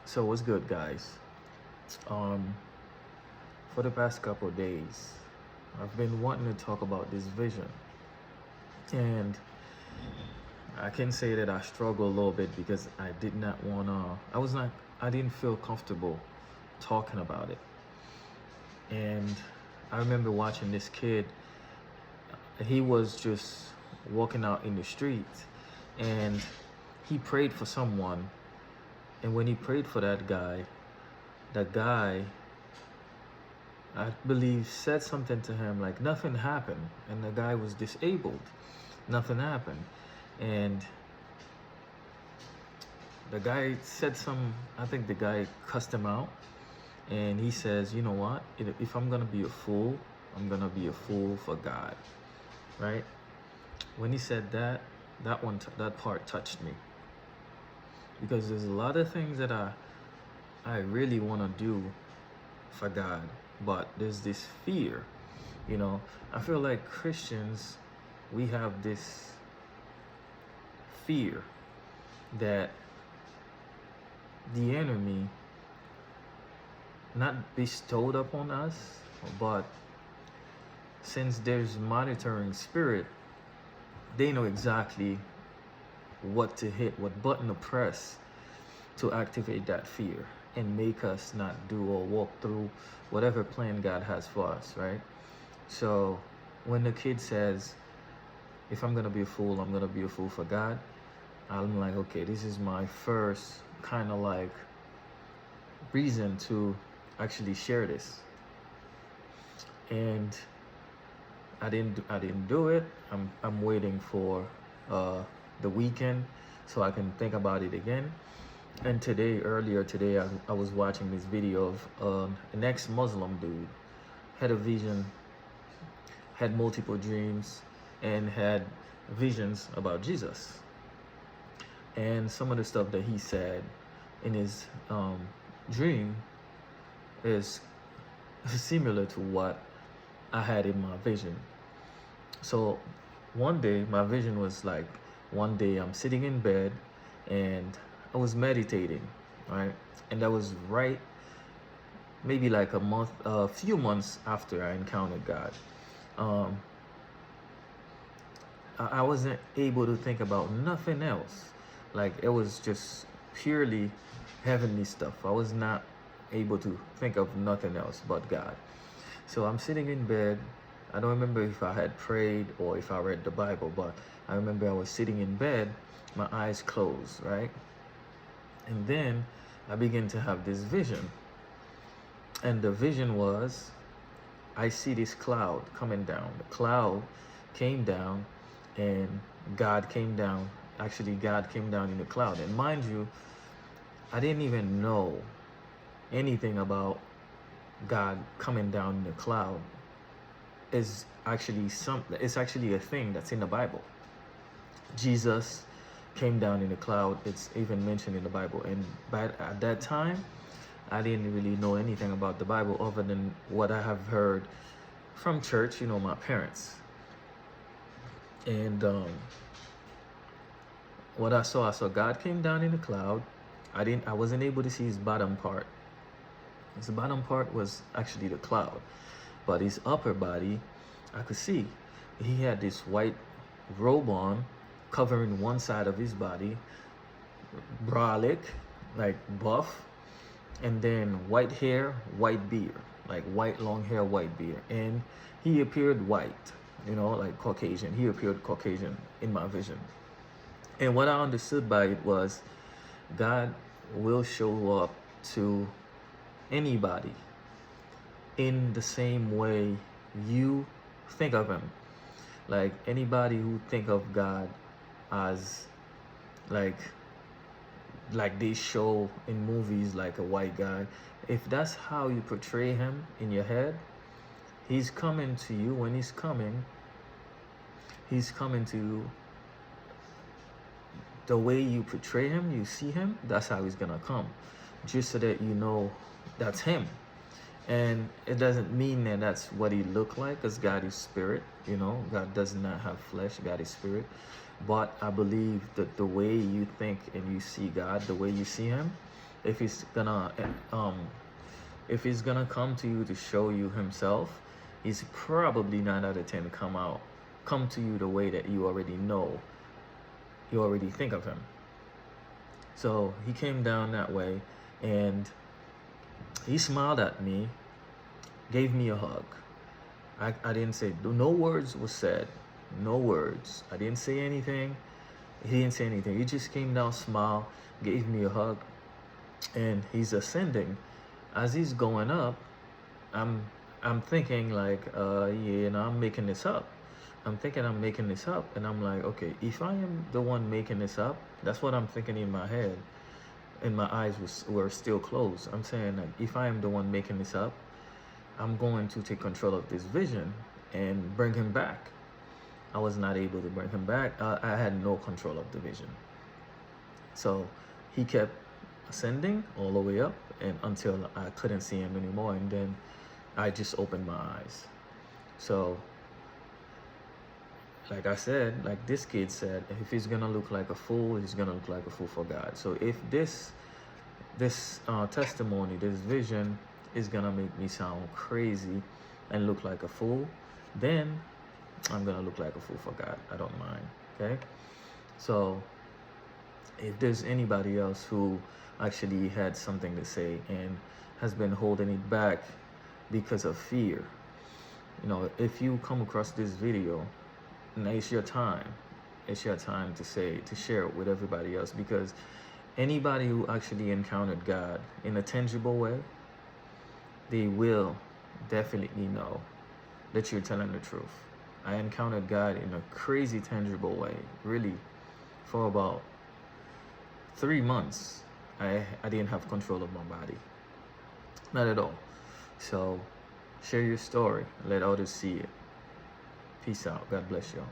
So what's good, guys? Um, for the past couple of days, I've been wanting to talk about this vision, and I can say that I struggle a little bit because I did not wanna. I didn't feel comfortable talking about it. And I remember watching this kid. He was just walking out in the street, and he prayed for someone. And when he prayed for that guy I believe said something to him like nothing happened, and the guy was disabled. Nothing happened, and the guy said some. I think the guy cussed him out, and he says, "You know what? If I'm gonna be a fool, I'm gonna be a fool for God." Right? When he said that, that part touched me because there's a lot of things that I really want to do for God, but there's this fear. I feel like Christians, we have this fear that the enemy not bestowed upon us, but since there's monitoring spirit, they know exactly what to hit, what button to press to activate that fear and make us not do or walk through whatever plan God has for us, right? So when the kid says, if I'm gonna be a fool, I'm gonna be a fool for God, I'm like, okay, this is my first kind of like reason to actually share this. And I didn't do it. I'm waiting for the weekend so I can think about it again. And earlier today, I was watching this video of an ex-Muslim dude, had a vision, had multiple dreams, and had visions about Jesus. And some of the stuff that he said in his dream is similar to what I had in my vision. So one day, my vision was like, one day I'm sitting in bed and I was meditating, right? And that was right, maybe like a few months after I encountered God. Um, I wasn't able to think about nothing else. Like it was just purely heavenly stuff. I was not able to think of nothing else but God. So I'm sitting in bed. I don't remember if I had prayed or if I read the Bible, but I remember I was sitting in bed, my eyes closed, right? And then I began to have this vision. And the vision was, I see this cloud coming down. The cloud came down and God came down. Actually, God came down in the cloud. And mind you, I didn't even know anything about God coming down in the cloud. It's actually a thing that's in the Bible. Jesus came down in the cloud. It's even mentioned in the Bible. And at that time, I didn't really know anything about the Bible other than what I have heard from church, my parents. And what I saw God came down in the cloud. I wasn't able to see his bottom part. His bottom part was actually the cloud, but his upper body, I could see. He had this white robe on, covering one side of his body, brolic, like buff, and then white hair, white beard, like white long hair, white beard. And he appeared white, like Caucasian. He appeared Caucasian in my vision. And what I understood by it was God will show up to anybody in the same way you think of him. Like anybody who think of God as like they show in movies like a white guy, if that's how you portray him in your head, he's coming to you. When he's coming to you the way you portray him, you see him, that's how he's gonna come, just so that you know that's him. And it doesn't mean that that's what he looked like, because God is spirit. God does not have flesh. God is spirit. But I believe that the way you think and you see God, the way you see him, if he's gonna if he's gonna come to you to show you himself, he's probably 9 out of 10 come to you the way that you already know, you already think of him. So he came down that way, and he smiled at me, gave me a hug. I didn't say, no words was said, no words. I didn't say anything. He didn't say anything. He just came down, smiled, gave me a hug, and he's ascending. As he's going up, I'm thinking like, I'm making this up. I'm thinking I'm making this up, and I'm like, okay, if I am the one making this up, that's what I'm thinking in my head, and my eyes were still closed. I'm saying, like, if I am the one making this up, I'm going to take control of this vision and bring him back. I was not able to bring him back. I had no control of the vision. So he kept ascending all the way up, and until I couldn't see him anymore, and then I just opened my eyes. So, like I said, like this kid said, if he's gonna look like a fool, he's gonna look like a fool for God. So if this testimony, this vision is gonna make me sound crazy and look like a fool, then I'm gonna look like a fool for God. I don't mind. Okay. So if there's anybody else who actually had something to say and has been holding it back because of fear, if you come across this video, now it's your time. It's your time to share it with everybody else, because anybody who actually encountered God in a tangible way, they will definitely know that you're telling the truth. I encountered God in a crazy tangible way, really, for about 3 months. I didn't have control of my body, not at all. So share your story, let others see it. Peace out. God bless y'all.